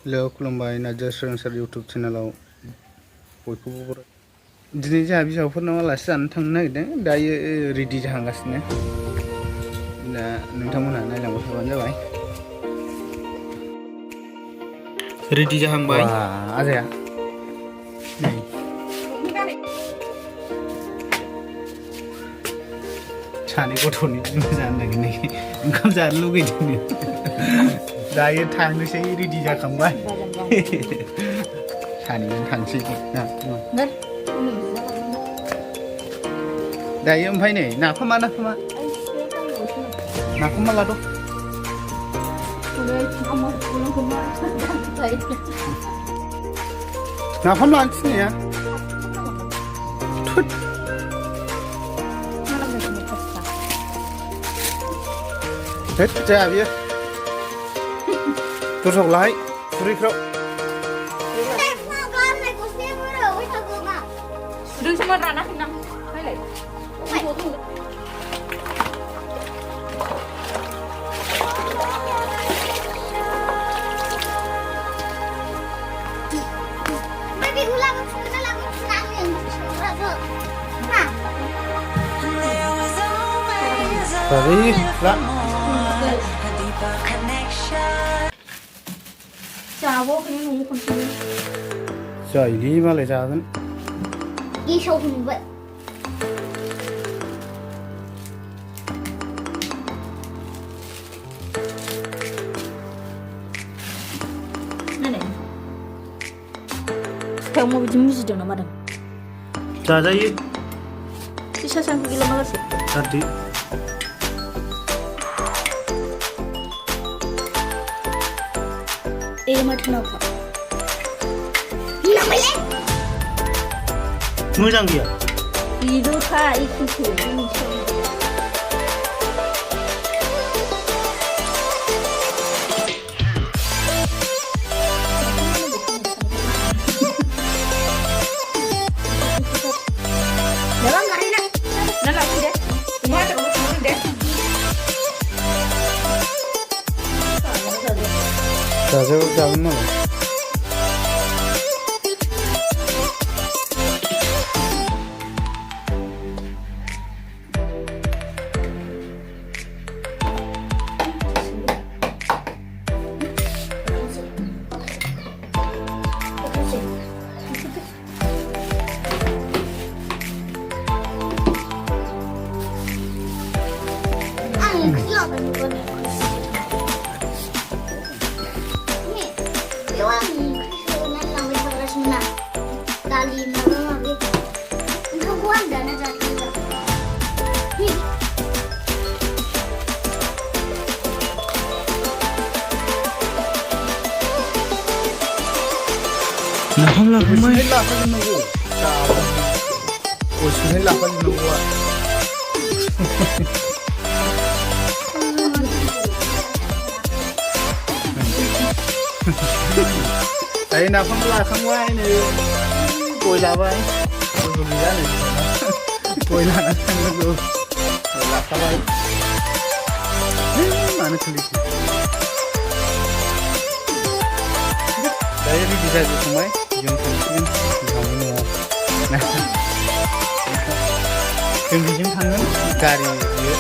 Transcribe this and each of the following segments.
हेल' खुलुमबाय नार्जारि सोलोंसालि इउटुब चेनेलाव बयखौबो दिनै जोंहा बिजाबफोरनाव आलासि जानो थांनो नागिरदों दायो रेडि जाहांगासिनो दा नोंथांमोनहा नायलांबाय थाबानो जाबाय रेडि जाहांबाय आजाया नै सानै गथ'नि बिमा जानो नागिरनाय ओंखाम जानो लुगैदोंनो दायो थांनोसै रेडि जाखांबाय सानैजों थांसै ना दायो ओमफ्राय नै नाफामा लाद' नाफाम लानो थिननाया जाया बियो दस्राखौ लाहाय खुरैफ्राव सुदोंसोमोन रानाखैना नायलाय Sorry, lah. Jawa kayaknya nunggu kunci. Jadi malah jalan. Di show nunggu. Nenek. Kamu mau bikin musik dong nama dong? Jadi. Bisa sampai kilo malas ya? Tadi. Macam apa? Mo장 dia. Itu kah ikut ini. Dalam nggak enak. Nana sudah. Semua terus deh. Jangan malah. Nah, bismillah kan nunggu. Bismillah kan nunggu. Đây nào không là không quay này. Cùi là vậy. Cùi là này. Cùi là nó không được. Là sao vậy? Mà nó không đi. Đấy đi ra được không mấy? Dùng thằng xuyên không mua nè đừng đi dùng thằng cà đi dưới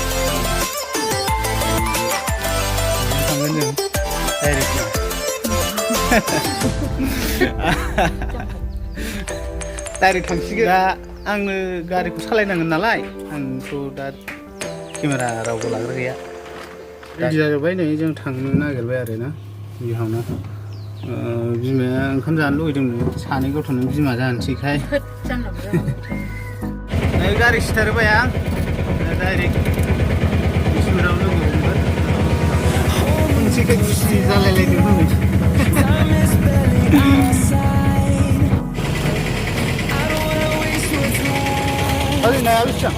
thằng ngân đừng đây được chưa đây được thằng xuyên दा आंनो गारिखौ सालायनांगोन नालाय आंथ' दा camera रावबो लाग्रा गैया ready जाजोब्बाय नै जों थांनो नागिरबाय आरोना बिहावनो बिमाया ओंखाम जानो लुगैदोंमोन सानै गथ'नो बिमा जानोसैखाय नै गारि सिथारबाय आं डाइरेक्ट बिसोराव लोगो हमबाय मोनसेखाय खुसि जालायलायदों हनै नाया बेसेबां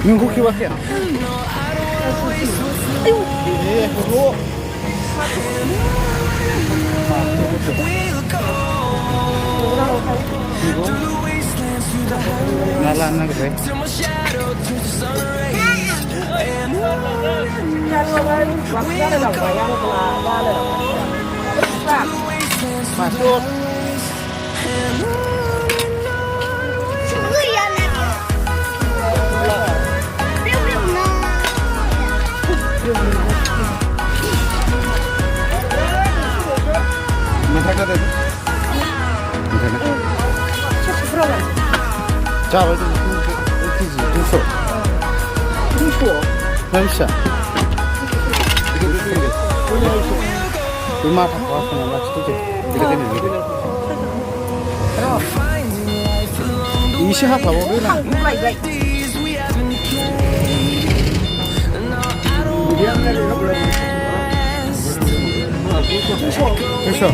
नोंखौ खेवाखै आं ना लानो नागिरबाय Masuk. Mana ada? Java itu tujuh. Bisa. Rumah tak kuat dengan macam itu. Tidak ada ni. Isi apa boleh lah. Bisa.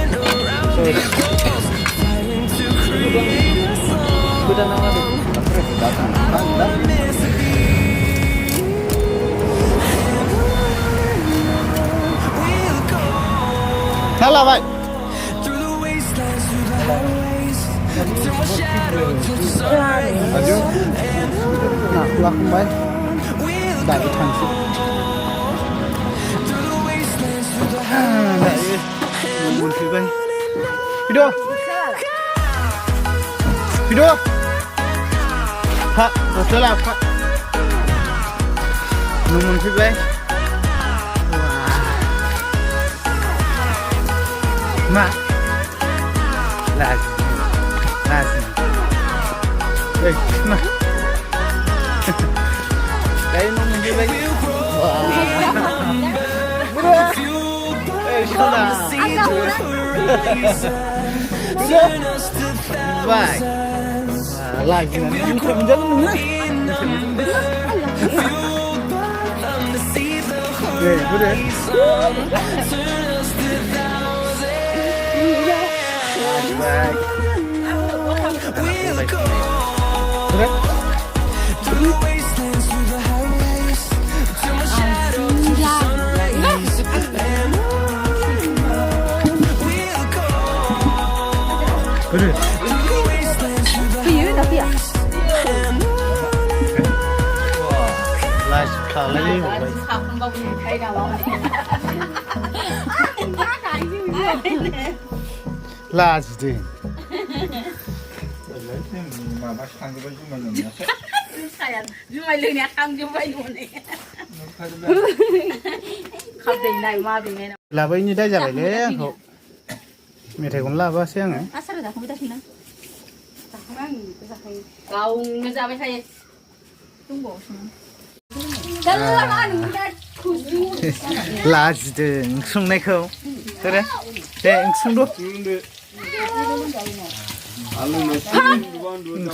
Sudah nama tu. Salah baik. Maju. Nah, keluar kembali. Dari tangsi. Dari muncul baik. Video. Video. Ha, betul lah Pak. Muncul baik. Ma, lazim. Ma. Kayak mau muncul lagi. Wah. Sana. Baik. Lagi nanti muncul mana? Boleh. Baik. Boleh. Tapi ya. Wah, last kali. Last day. Saya cuma lihat kang jumpa ini. Kau tinggal mana ni? Labai ni dah jalan le. Metai kum laba siang eh. Asal dah kamu dah sini. Kau mesti apa saya? Tunggu sini. Kalau mana muda kuju. Last day, sung naik kau. Terus, sung do.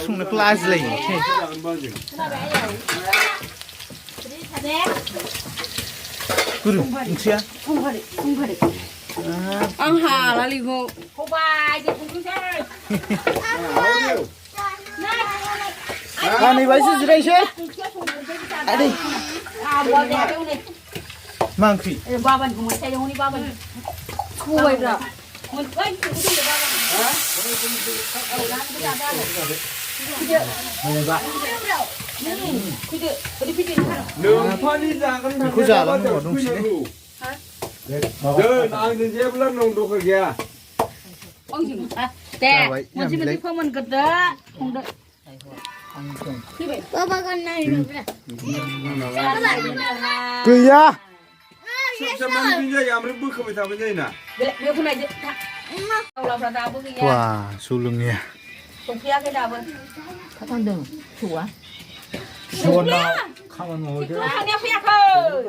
Sung naik last lagi. Guru, siapa? Angha lali go. Kobai je kuju saya. Ani baisi jirai she. Adi. Boleh ada ni. Mangkri. Baban kamu saya yang ni baban. Kobai dah. Mungkin kuju je baban. Aku jalan mau dong sini. Giờ ăn thì dép lắm nông đồ kìa. Ông gì à? Tè, muốn chỉ mình không mình cất đó, không đợi. Baba con này được nè. Cười ya. Sao mà bây giờ làm bữa không phải thằng bây giờ nè. Bữa hôm nay đâu làm ra bữa kia. Wah, sulung ya. Không kia cái nào vậy? Các con đừng, chủ á. Suôn nào, không ngồi được. Hàng đeo phía khơi.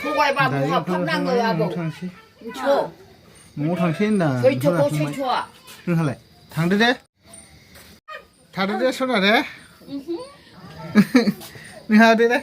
Cô quay bà bố học không đang người à bố. Chua. Ngủ thằng xin là. Với chua cô chua chua. Hả lại? Thằng đấy. Thằng đấy số nào đấy? Mình hao đấy đấy.